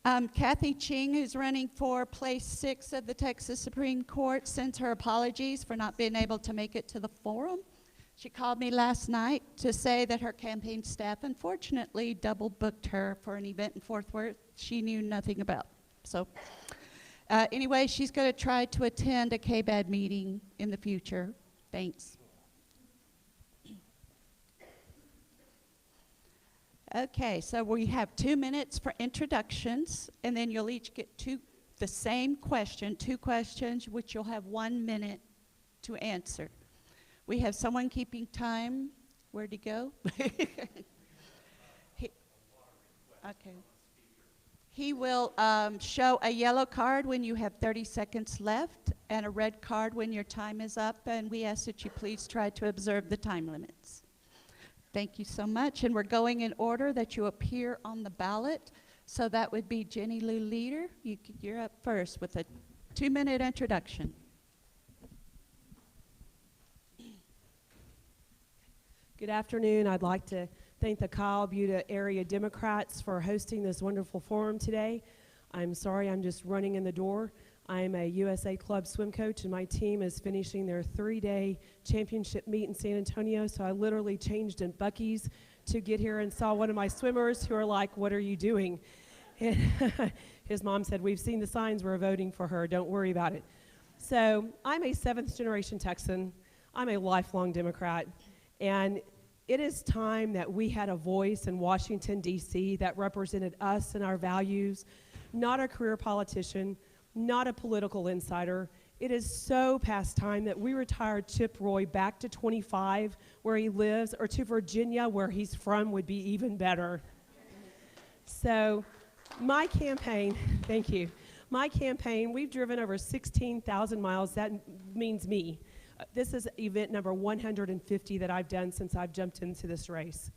Kathy Ching, who's running for place 6 of the Texas Supreme Court, sends her apologies for not being able to make it to the forum. She called me last night to say that her campaign staff unfortunately double booked her for an event in Fort Worth she knew nothing about. So anyway, she's going to try to attend a KBAD meeting in the future. Thanks. Okay, so we have 2 minutes for introductions, and then you'll each get the same question, 2 questions, which you'll have 1 minute to answer. We have someone keeping time. Where'd he go? Okay. He will show a yellow card when you have 30 seconds left and a red card when your time is up, and we ask that you please try to observe the time limits. Thank you so much, and we're going in order that you appear on the ballot. So that would be Jennie Leeder. You're up first with a 2-minute introduction. Good afternoon. I'd like to thank the Buda-Area Democrats for hosting this wonderful forum today. I'm sorry I'm just running in the door. I'm a USA Club swim coach, and my team is finishing their 3-day championship meet in San Antonio, so I literally changed in Buc-ee's to get here and saw one of my swimmers who are like, "What are you doing?" And his mom said, "We've seen the signs, we're voting for her, don't worry about it." So I'm a 7th-generation Texan. I'm a lifelong Democrat, and it is time that we had a voice in Washington, D.C. that represented us and our values, not a career politician, not a political insider. It is so past time that we retired Chip Roy back to 25, where he lives, or to Virginia, where he's from, would be even better. So my campaign, thank you. My campaign, we've driven over 16,000 miles. That means me. This is event number 150 that I've done since I've jumped into this race.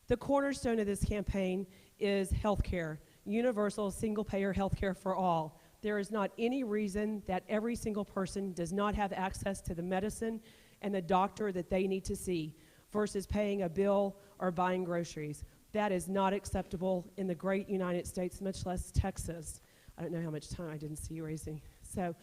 The cornerstone of this campaign is healthcare, universal single-payer healthcare for all. There is not any reason that every single person does not have access to the medicine and the doctor that they need to see versus paying a bill or buying groceries. That is not acceptable in the great United States, much less Texas. I don't know how much time I didn't see you raising. So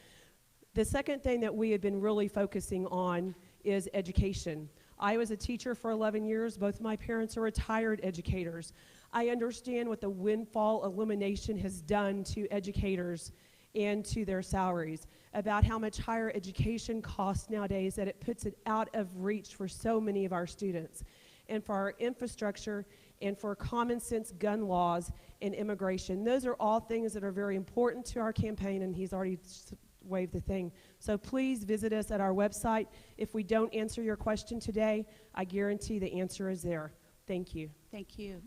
the second thing that we have been really focusing on is education. I was a teacher for 11 years. Both my parents are retired educators. I understand what the windfall elimination has done to educators and to their salaries, about how much higher education costs nowadays, that it puts it out of reach for so many of our students, and for our infrastructure, and for common sense gun laws and immigration. Those are all things that are very important to our campaign, and he's already waved the thing. So please visit us at our website. If we don't answer your question today, I guarantee the answer is there. Thank you. Thank you.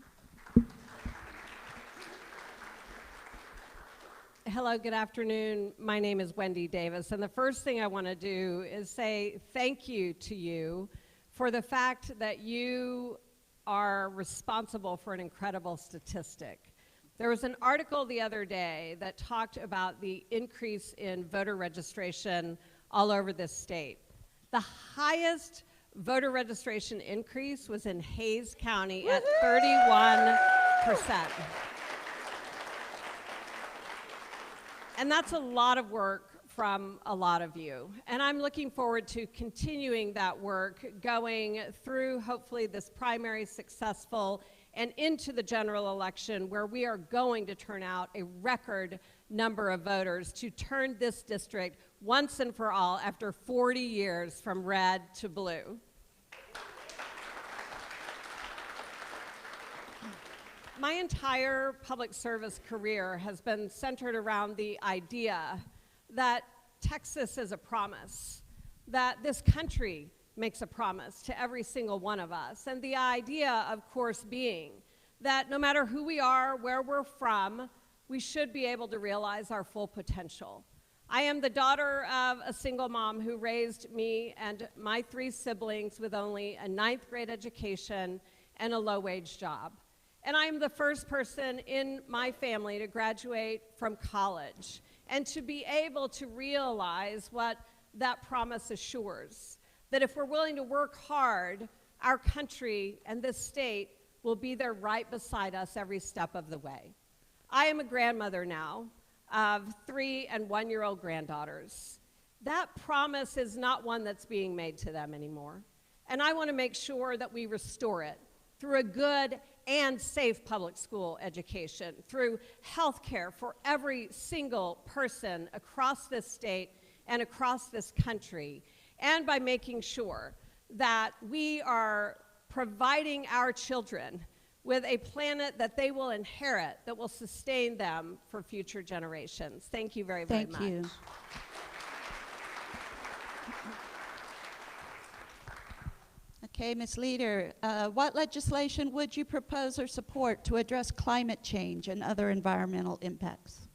Hello, good afternoon. My name is Wendy Davis, and the first thing I want to do is say thank you to you for the fact that you are responsible for an incredible statistic. There was an article the other day that talked about the increase in voter registration all over this state. The highest voter registration increase was in Hays County at 31%. And that's a lot of work from a lot of you. And I'm looking forward to continuing that work, going through hopefully this primary successful and into the general election, where we are going to turn out a record number of voters to turn this district once and for all after 40 years from red to blue. My entire public service career has been centered around the idea that Texas is a promise, that this country makes a promise to every single one of us. And the idea, of course, being that no matter who we are, where we're from, we should be able to realize our full potential. I am the daughter of a single mom who raised me and my 3 siblings with only a 9th grade education and a low-wage job. And I am the first person in my family to graduate from college and to be able to realize what that promise assures, that if we're willing to work hard, our country and this state will be there right beside us every step of the way. I am a grandmother now of 3 and 1-year-old granddaughters. That promise is not one that's being made to them anymore. And I want to make sure that we restore it through a good and safe public school education, through health care for every single person across this state and across this country, and by making sure that we are providing our children with a planet that they will inherit, that will sustain them for future generations. Thank you very, very much. Thank you. Okay, Ms. Leeder, what legislation would you propose or support to address climate change and other environmental impacts?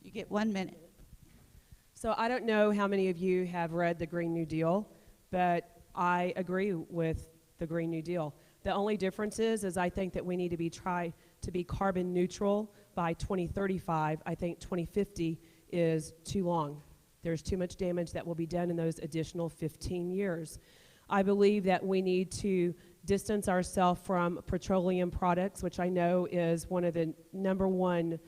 You get 1 minute. So I don't know how many of you have read the Green New Deal, but I agree with the Green New Deal. The only difference is I think that we need to try to be carbon neutral by 2035. I think 2050 is too long. There's too much damage that will be done in those additional 15 years. I believe that we need to distance ourselves from petroleum products, which I know is one of the #1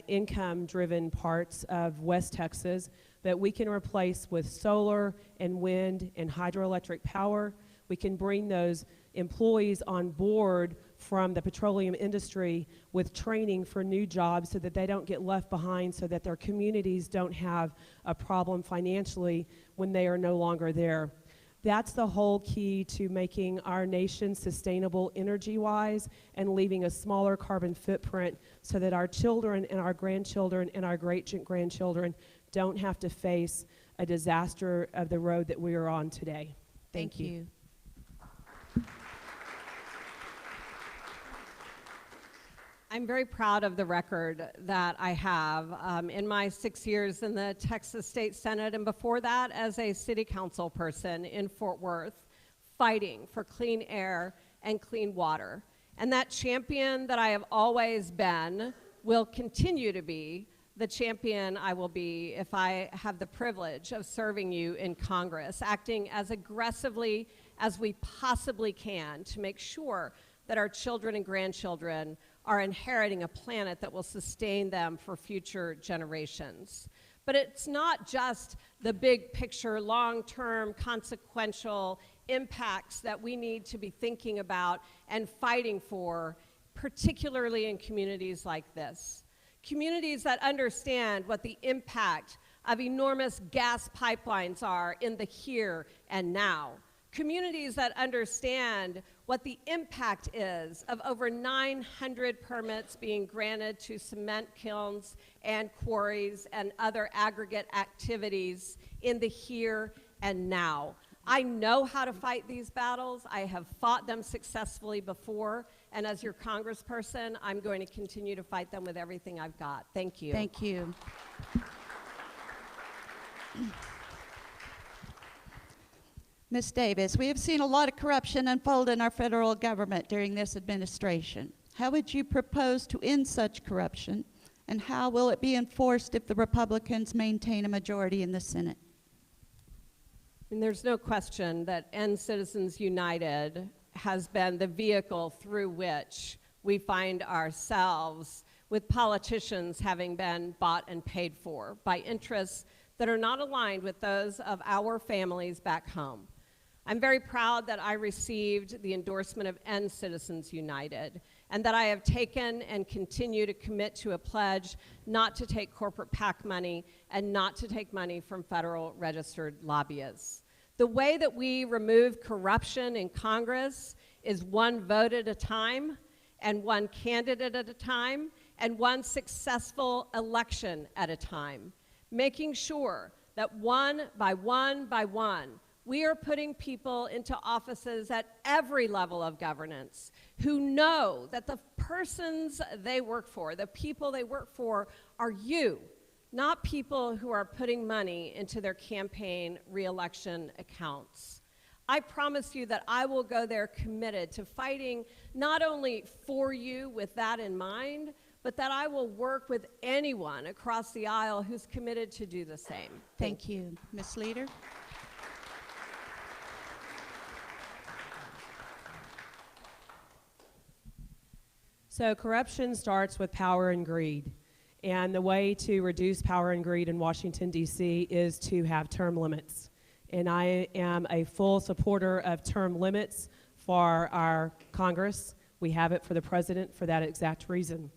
income-driven parts of West Texas, that we can replace with solar and wind and hydroelectric power. We can bring those employees on board from the petroleum industry with training for new jobs so that they don't get left behind, so that their communities don't have a problem financially when they are no longer there. That's the whole key to making our nation sustainable energy-wise and leaving a smaller carbon footprint so that our children and our grandchildren and our great-grandchildren don't have to face a disaster of the road that we are on today. Thank you. I'm very proud of the record that I have in my 6 years in the Texas State Senate, and before that as a city council person in Fort Worth, fighting for clean air and clean water. And that champion that I have always been will continue to be the champion I will be if I have the privilege of serving you in Congress, acting as aggressively as we possibly can to make sure that our children and grandchildren are inheriting a planet that will sustain them for future generations. But it's not just the big picture, long-term, consequential impacts that we need to be thinking about and fighting for, particularly in communities like this. Communities that understand what the impact of enormous gas pipelines are in the here and now. Communities that understand what the impact is of over 900 permits being granted to cement kilns and quarries and other aggregate activities in the here and now. I know how to fight these battles. I have fought them successfully before, and as your congressperson, I'm going to continue to fight them with everything I've got. Thank you. Thank you. Ms. Davis, we have seen a lot of corruption unfold in our federal government during this administration. How would you propose to end such corruption, and how will it be enforced if the Republicans maintain a majority in the Senate? And there's no question that End Citizens United has been the vehicle through which we find ourselves with politicians having been bought and paid for by interests that are not aligned with those of our families back home. I'm very proud that I received the endorsement of End Citizens United, and that I have taken and continue to commit to a pledge not to take corporate PAC money and not to take money from federal registered lobbyists. The way that we remove corruption in Congress is one vote at a time, and one candidate at a time, and one successful election at a time, making sure that one by one by one, we are putting people into offices at every level of governance who know that the persons they work for, the people they work for, are you, not people who are putting money into their campaign re-election accounts. I promise you that I will go there committed to fighting not only for you with that in mind, but that I will work with anyone across the aisle who's committed to do the same. Thank you. Ms. Leeder? So corruption starts with power and greed. And the way to reduce power and greed in Washington, D.C. is to have term limits. And I am a full supporter of term limits for our Congress. We have it for the president for that exact reason.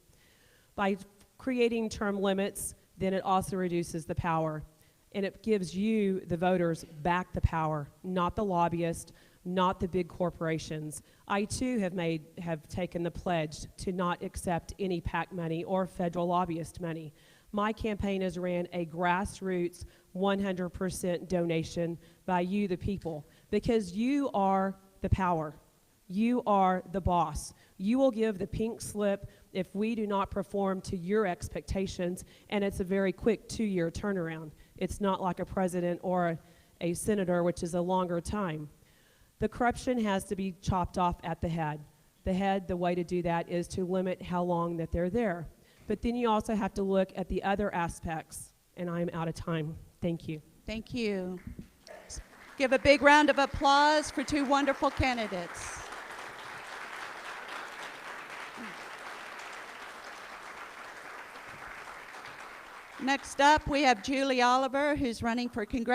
By creating term limits, then it also reduces the power. And it gives you, the voters, back the power, not the lobbyists, not the big corporations. I too have taken the pledge to not accept any PAC money or federal lobbyist money. My campaign has ran a grassroots 100% donation by you, the people, because you are the power. You are the boss. You will give the pink slip if we do not perform to your expectations, and it's a very quick 2-year turnaround. It's not like a president or a senator, which is a longer time. The corruption has to be chopped off at the head. The way to do that is to limit how long that they're there. But then you also have to look at the other aspects, and I'm out of time. Thank you. Thank you. Give a big round of applause for 2 wonderful candidates. Next up, we have Julie Oliver, who's running for Congress.